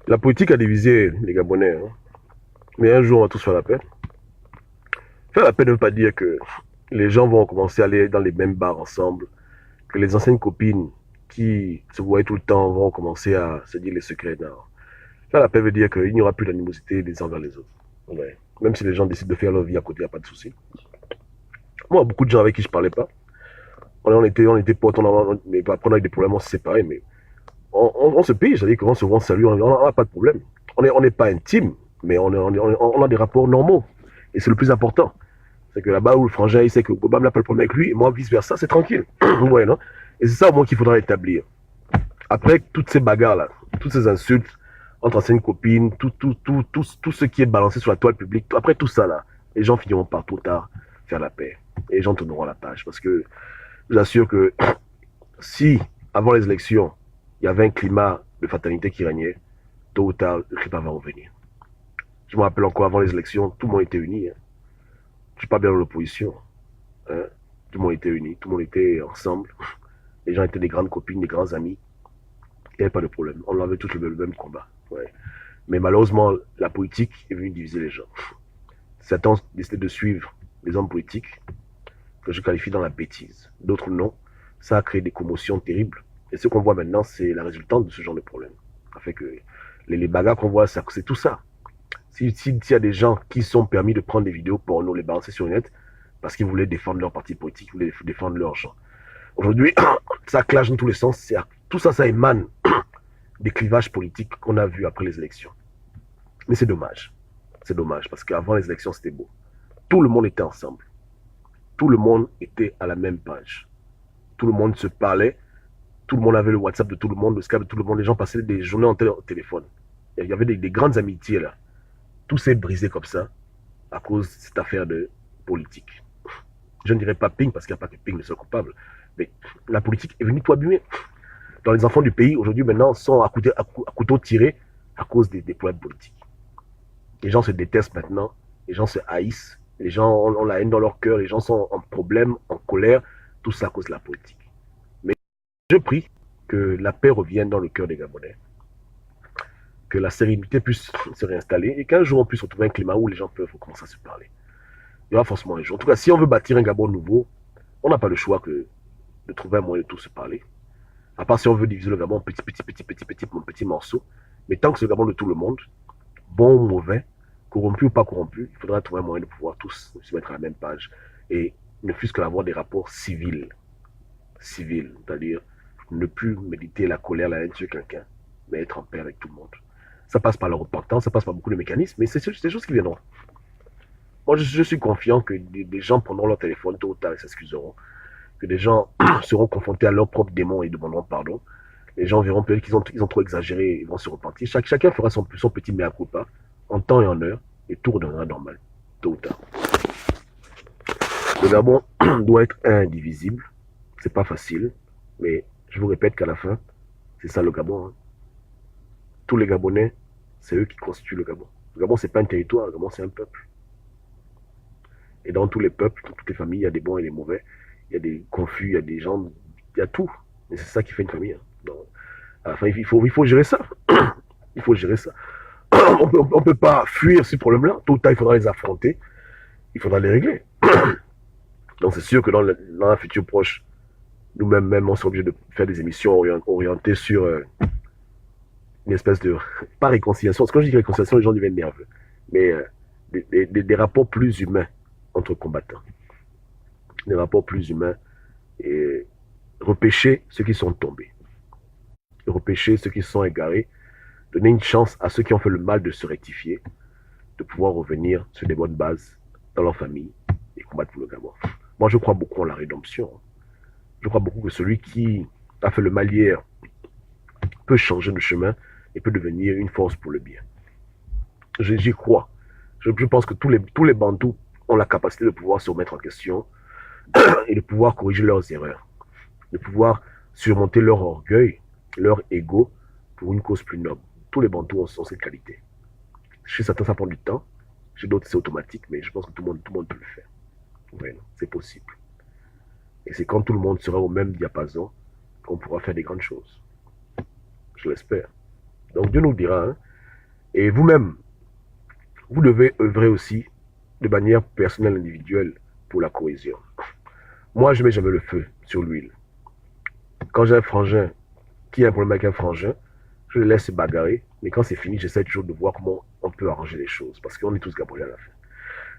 La politique a divisé les Gabonais, hein. Mais un jour, on va tous faire la paix. Faire la paix ne veut pas dire que les gens vont commencer à aller dans les mêmes bars ensemble, que les anciennes copines qui se voyaient tout le temps vont commencer à se dire les secrets. Non. Faire la paix veut dire qu'il n'y aura plus d'animosité les uns vers les autres. Ouais. Même si les gens décident de faire leur vie à côté, il n'y a pas de souci. Moi, beaucoup de gens avec qui je parlais pas, on était potes, mais après on a eu des problèmes, on s'est séparés, mais on se paye, c'est-à-dire qu'on se voit, salut, on n'a pas de problème. On n'est pas intime, mais on a des rapports normaux. Et c'est le plus important. C'est que là-bas où le frangin, il sait que Boba n'a pas le problème avec lui, et moi, vice-versa, c'est tranquille. Ouais, non? Et c'est ça au moins qu'il faudra établir. Après toutes ces bagarres-là, toutes ces insultes entre anciennes copines, tout ce qui est balancé sur la toile publique, après tout ça, là, les gens finiront par tôt ou tard faire la paix. Et les gens tourneront la page. Parce que je vous assure que si, avant les élections, il y avait un climat de fatalité qui régnait, tôt ou tard, le climat va revenir. Je me rappelle encore, avant les élections, tout le monde était uni. Hein. Je ne suis pas bien dans l'opposition. Hein. Tout le monde était uni, tout le monde était ensemble. Les gens étaient des grandes copines, des grands amis. Il n'y avait pas de problème. On avait tous le même combat. Ouais. Mais malheureusement, la politique est venue diviser les gens. Certains décidaient de suivre les hommes politiques, que je qualifie dans la bêtise. D'autres non. Ça a créé des commotions terribles. Et ce qu'on voit maintenant, c'est la résultante de ce genre de problème. Ça fait que les bagarres qu'on voit, c'est tout ça. S'il y a des gens qui sont permis de prendre des vidéos porno, les balancer sur le net, parce qu'ils voulaient défendre leur parti politique, ils voulaient défendre leur gens. Aujourd'hui, ça clash dans tous les sens. Tout ça, ça émane des clivages politiques qu'on a vus après les élections. Mais c'est dommage. C'est dommage, parce qu'avant les élections, c'était beau. Tout le monde était ensemble. Tout le monde était à la même page. Tout le monde se parlait. Tout le monde avait le WhatsApp de tout le monde, le Skype de tout le monde. Les gens passaient des journées au téléphone. Il y avait des grandes amitiés là. Tout s'est brisé comme ça à cause de cette affaire de politique. Je ne dirais pas Ping parce qu'il n'y a pas que Ping le seul coupable. Mais la politique est venue tout abîmer. Dans les enfants du pays, aujourd'hui, maintenant, sont à couteau tiré à cause des problèmes politiques. Les gens se détestent maintenant, les gens se haïssent, les gens ont la haine dans leur cœur, les gens sont en problème, en colère, tout ça à cause de la politique. Mais je prie que la paix revienne dans le cœur des Gabonais, que la sérénité puisse se réinstaller et qu'un jour on puisse retrouver un climat où les gens peuvent commencer à se parler. Il y aura forcément un jour. En tout cas, si on veut bâtir un Gabon nouveau, on n'a pas le choix que de trouver un moyen de tous se parler. À part si on veut diviser le Gabon en petits morceaux. Mais tant que c'est le Gabon de tout le monde, bon ou mauvais, corrompu ou pas corrompu, il faudra trouver un moyen de pouvoir tous se mettre à la même page. Et ne fût-ce que d'avoir des rapports civils. Civils, c'est-à-dire ne plus méditer la colère, la haine sur quelqu'un, mais être en paix avec tout le monde. Ça passe par la repentance, ça passe par beaucoup de mécanismes, mais c'est des choses qui viendront. Moi, je suis confiant que des gens prendront leur téléphone tôt ou tard et s'excuseront, que des gens seront confrontés à leurs propres démons et demanderont pardon. Les gens verront peut-être qu'ils ont trop exagéré et vont se repentir. Chacun fera son petit mea culpa en temps et en heure et tout redeviendra normal, tôt ou tard. Le Gabon doit être indivisible. C'est pas facile, mais je vous répète qu'à la fin, c'est ça le Gabon. Hein. Tous les Gabonais, c'est eux qui constituent le Gabon. Le Gabon, c'est pas un territoire, le Gabon, c'est un peuple. Et dans tous les peuples, dans toutes les familles, il y a des bons et des mauvais. Il y a des confus, il y a des gens, il y a tout. Et c'est ça qui fait une famille. Hein. Donc, à la fin, il faut gérer ça. Il faut gérer ça. On ne peut pas fuir ces problèmes-là. Tôt ou tard, il faudra les affronter. Il faudra les régler. Donc, c'est sûr que dans un futur proche, nous-mêmes, même, on sera obligé de faire des émissions orientées sur une espèce de. Pas réconciliation. Parce que quand je dis réconciliation, les gens deviennent nerveux. Mais des rapports plus humains entre combattants. Des rapports plus humains. Et repêcher ceux qui sont tombés. Repêcher ceux qui sont égarés. Donner une chance à ceux qui ont fait le mal de se rectifier, de pouvoir revenir sur des bonnes bases dans leur famille et combattre pour le Gabon. Moi, je crois beaucoup en la rédemption. Je crois beaucoup que celui qui a fait le mal hier peut changer de chemin et peut devenir une force pour le bien. J'y crois. Je pense que tous les bandous ont la capacité de pouvoir se remettre en question et de pouvoir corriger leurs erreurs, de pouvoir surmonter leur orgueil, leur ego pour une cause plus noble. Tous les bandous ont cette qualité. Chez certains, ça prend du temps. Chez d'autres, c'est automatique, mais je pense que tout le monde peut le faire. Ouais, c'est possible. Et c'est quand tout le monde sera au même diapason qu'on pourra faire des grandes choses. Je l'espère. Donc Dieu nous dira, hein, Et vous-même, vous devez œuvrer aussi de manière personnelle, individuelle, pour la cohésion. Moi, je ne mets jamais le feu sur l'huile. Quand j'ai un frangin qui a un problème avec un frangin, je le laisse se bagarrer, mais quand c'est fini, j'essaie toujours de voir comment on peut arranger les choses, parce qu'on est tous Gabonais à la fin.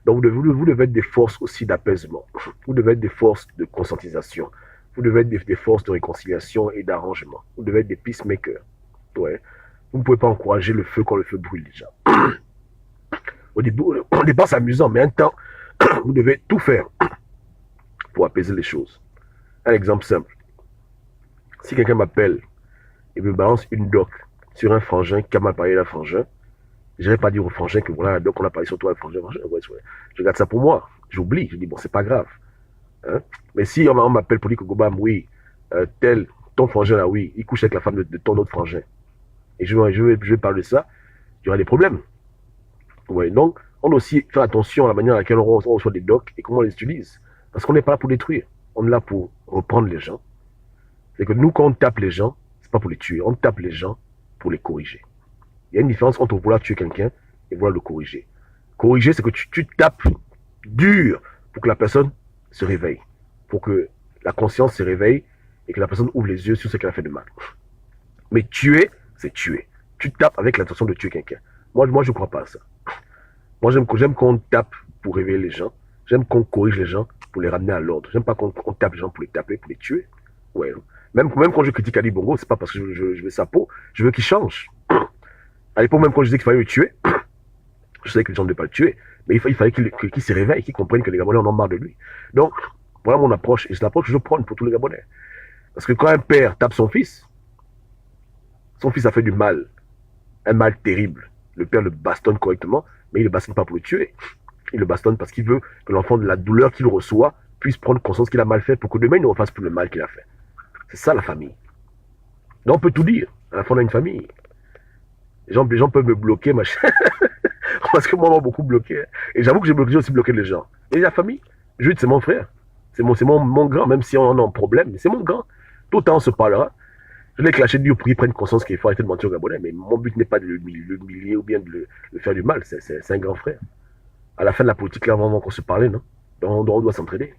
Donc vous devez être des forces aussi d'apaisement, vous devez être des forces de conscientisation, vous devez être des forces de réconciliation et d'arrangement, vous devez être des peacemakers. Ouais. Vous ne pouvez pas encourager le feu quand le feu brûle déjà. Au départ c'est amusant, mais un temps, vous devez tout faire pour apaiser les choses. Un exemple simple. Si quelqu'un m'appelle et me balance une doc sur un frangin qui a mal parlé d'un frangin, je ne vais pas dire au frangin que voilà, la doc on a parlé sur toi, un frangin, ouais. Je garde ça pour moi. J'oublie. Je dis, bon, c'est pas grave. Hein? Mais si on m'appelle pour dire que Gobam, oui, ton frangin là, oui, il couche avec la femme de ton autre frangin, et je vais parler de ça, il y aura des problèmes. Ouais, donc, on doit aussi faire attention à la manière à laquelle on reçoit des docs et comment on les utilise. Parce qu'on n'est pas là pour détruire. On est là pour reprendre les gens. C'est que nous, quand on tape les gens, c'est pas pour les tuer. On tape les gens pour les corriger. Il y a une différence entre vouloir tuer quelqu'un et vouloir le corriger. Corriger, c'est que tu tapes dur pour que la personne se réveille. Pour que la conscience se réveille et que la personne ouvre les yeux sur ce qu'elle a fait de mal. Mais tuer, c'est tuer. Tu tapes avec l'intention de tuer quelqu'un. Moi, je ne crois pas à ça. Moi, j'aime qu'on tape pour réveiller les gens. J'aime qu'on corrige les gens pour les ramener à l'ordre. J'aime pas qu'on tape les gens pour les taper, pour les tuer. Ouais. Même quand je critique Ali Bongo, c'est pas parce que je veux sa peau. Je veux qu'il change. À l'époque, même quand je disais qu'il fallait le tuer, je savais que les gens ne devaient pas le tuer. Mais il fallait qu'il se réveille, qu'il comprenne que les Gabonais en ont marre de lui. Donc, voilà mon approche. Et c'est l'approche que je prends pour tous les Gabonais. Parce que quand un père tape son fils a fait du mal. Un mal terrible. Le père le bastonne correctement, mais il ne le bastonne pas pour le tuer. Il le bastonne parce qu'il veut que l'enfant, de la douleur qu'il reçoit, puisse prendre conscience qu'il a mal fait pour que demain il ne refasse plus le mal qu'il a fait. C'est ça la famille. Donc on peut tout dire. À la fin, on a une famille. Les gens peuvent me bloquer, machin. Parce que moi, on m'a beaucoup bloqué. Et j'avoue que j'ai aussi bloqué les gens. Et la famille, Jude, c'est mon frère. C'est mon grand, même si on a un problème, mais c'est mon grand. Tout le temps, on se parlera. Je l'ai clashé dur pour qu'il prenne conscience qu'il faut arrêter de mentir aux Gabonais. Mais mon but n'est pas de l'humilier ou bien de le faire du mal. C'est un grand frère. À la fin de la politique, là, vraiment qu'on se parlait, non? Donc, on doit s'entraider.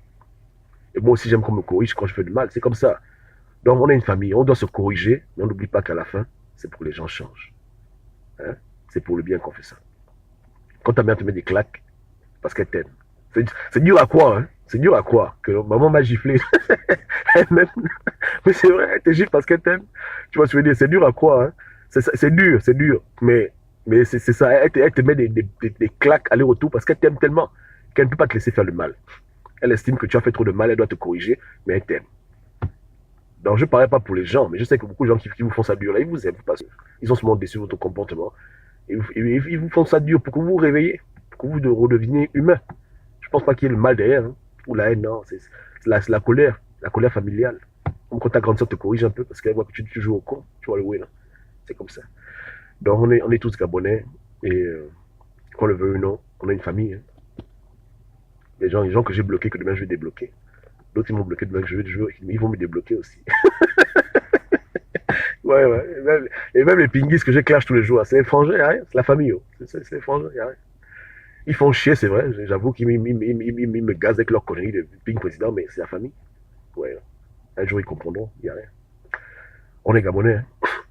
Et moi aussi, j'aime qu'on me corrige quand je fais du mal. C'est comme ça. Donc, on est une famille. On doit se corriger. Mais on n'oublie pas qu'à la fin, c'est pour que les gens changent. Hein? C'est pour le bien qu'on fait ça. Quand ta mère te met des claques, parce qu'elle t'aime. C'est dur à croire, hein? C'est dur à croire que maman m'a giflé. Elle-même. Mais c'est vrai, elle te gifle parce qu'elle t'aime. Tu vois ce que je veux dire? C'est dur à croire, hein? C'est dur. Mais c'est ça. Elle te met des claques aller-retour parce qu'elle t'aime tellement qu'elle ne peut pas te laisser faire le mal. Elle estime que tu as fait trop de mal, elle doit te corriger, mais elle t'aime. Donc je ne parais pas pour les gens, mais je sais que beaucoup de gens qui vous font ça dur, là, ils vous aiment parce qu'ils ont seulement déçu votre comportement. Et ils vous font ça dur pour que vous vous réveillez, pour que vous redeveniez humain. Je ne pense pas qu'il y ait le mal derrière, hein, ou la haine, non, c'est la colère familiale. Comme quand ta grande soeur te corrige un peu parce qu'elle voit que tu joues au con, tu vois le oui, là. C'est comme ça. Donc on est tous Gabonais, et qu'on le veut ou non, on a une famille. Hein. Les gens que j'ai bloqués, que demain je vais débloquer. D'autres ils m'ont bloqué demain que je vais, ils vont me débloquer aussi. Ouais. Et même les pinguis que j'ai clash tous les jours, c'est les frangins, y'a rien. C'est la famille, oh. C'est les frangins, y'a rien. Ils font chier, c'est vrai. J'avoue qu'ils me gazent avec leur connerie de ping président, mais c'est la famille. Ouais. Un jour ils comprendront, y'a rien. On est Gabonais, hein.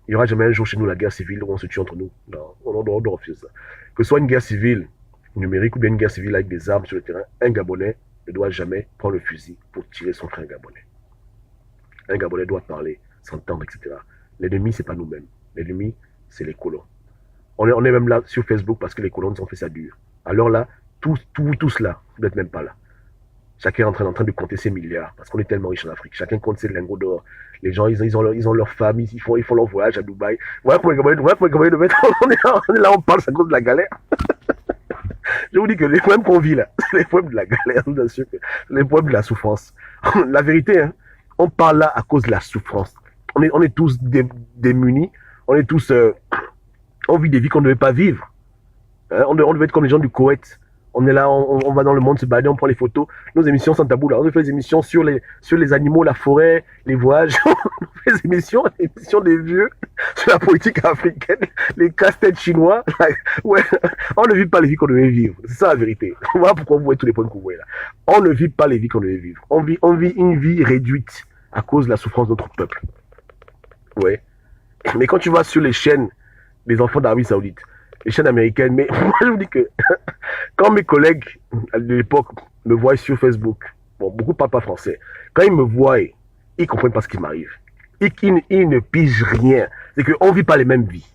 Il n'y aura jamais un jour chez nous la guerre civile où on se tue entre nous. Non, on doit refuser ça. Que ce soit une guerre civile numérique ou bien une guerre civile avec des armes sur le terrain, un Gabonais ne doit jamais prendre le fusil pour tirer son frère Gabonais. Un Gabonais doit parler, s'entendre, etc. L'ennemi, c'est pas nous-mêmes. L'ennemi, c'est les colons. On est même là sur Facebook parce que les colons nous ont fait ça dur. Alors là, tous là, vous n'êtes même pas là. Chacun est en train de compter ses milliards parce qu'on est tellement riche en Afrique. Chacun compte ses lingots d'or. Les gens, ils ont leur famille, ils font leur voyage à Dubaï. Voilà pour les Gabonais de mettre. On est là, on parle, ça cause de la galère. Je vous dis que les problèmes qu'on vit là, c'est les problèmes de la galère, bien sûr, les problèmes de la souffrance. La vérité, hein, on parle là à cause de la souffrance. On est tous démunis, on vit des vies qu'on ne devait pas vivre. Hein, on devait être comme les gens du Koweït. On est là, on va dans le monde se balader, on prend les photos. Nos émissions sans tabou, là. On fait des émissions sur les animaux, la forêt, les voyages. On fait des émissions des vieux sur la politique africaine, les casse-têtes chinois. Ouais, on ne vit pas les vies qu'on devait vivre. C'est ça la vérité. Voilà pourquoi vous voyez tous les points que vous voyez là. On ne vit pas les vies qu'on devait vivre. On vit une vie réduite à cause de la souffrance de notre peuple. Ouais. Mais quand tu vas sur les chaînes des enfants d'Arabie Saoudite, les chaînes américaines, mais moi je vous dis que quand mes collègues de l'époque me voient sur Facebook, bon, beaucoup ne parlent pas français, quand ils me voient, ils ne comprennent pas ce qui m'arrive. Ils ne pigent rien. C'est qu'on ne vit pas les mêmes vies.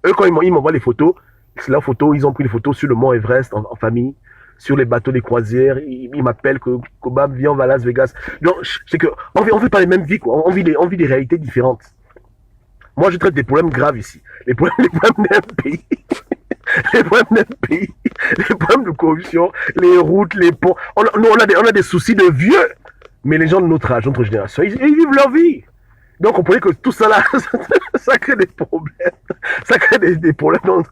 Eux, quand ils m'envoient les photos, c'est leurs photos, ils ont pris les photos sur le mont Everest en famille, sur les bateaux des croisières, ils m'appellent que Kobam, viens, on va à Las Vegas. Donc, c'est qu'on ne vit pas les mêmes vies, quoi. On vit des réalités différentes. Moi, je traite des problèmes graves ici. Les problèmes d'un pays. Les problèmes d'un pays. Les problèmes de corruption, les routes, les ponts. On a des soucis de vieux. Mais les gens de notre âge, notre génération, ils vivent leur vie. Donc, on pourrait que tout ça là, ça crée des problèmes. Ça crée des problèmes, tout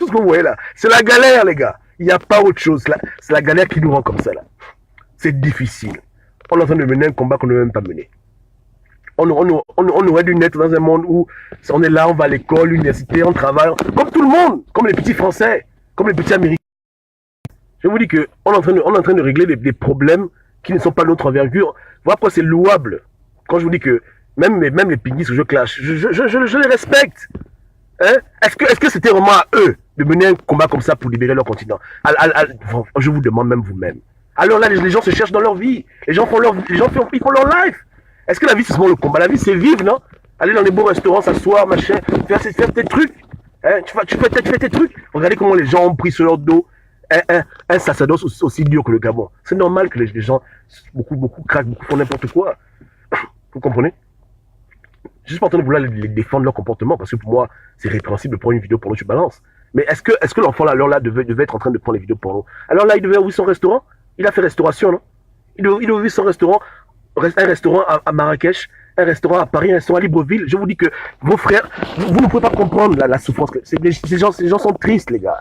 ce que vous voyez là. C'est la galère, les gars. Il n'y a pas autre chose. C'est la galère qui nous rend comme ça là. C'est difficile. On est en train de mener un combat qu'on ne veut même pas mener. On aurait dû naître dans un monde où on est là, on va à l'école, l'université, on travaille, comme tout le monde, comme les petits Français, comme les petits Américains. Je vous dis qu'on est en train de régler des problèmes qui ne sont pas de notre envergure. Voilà pourquoi c'est louable. Quand je vous dis que même les pinguistes que je clash, je les respecte. Hein? Est-ce que c'était vraiment à eux de mener un combat comme ça pour libérer leur continent? Je vous demande même vous-même. Alors là, les gens se cherchent dans leur vie. Les gens font leur life. Est-ce que la vie, c'est seulement le combat? La vie, c'est vivre, non? Aller dans les beaux restaurants, s'asseoir, machin, faire tes trucs. Hein? Tu fais tes trucs. Regardez comment les gens ont pris sur leur dos un sacerdoce aussi dur que le Gabon. C'est normal que les gens, beaucoup craquent, beaucoup font n'importe quoi. Vous comprenez? Je suis pas en train de vouloir les défendre leur comportement, parce que pour moi, c'est répréhensible de prendre une vidéo porno, tu balances. Mais est-ce que l'enfant, là, devait être en train de prendre les vidéos porno? Alors là, il devait ouvrir son restaurant. Il a fait restauration, non? Il devait ouvrir son restaurant. Un restaurant à Marrakech, un restaurant à Paris, un restaurant à Libreville. Je vous dis que vos frères, vous ne pouvez pas comprendre la souffrance. Ces gens sont tristes, les gars.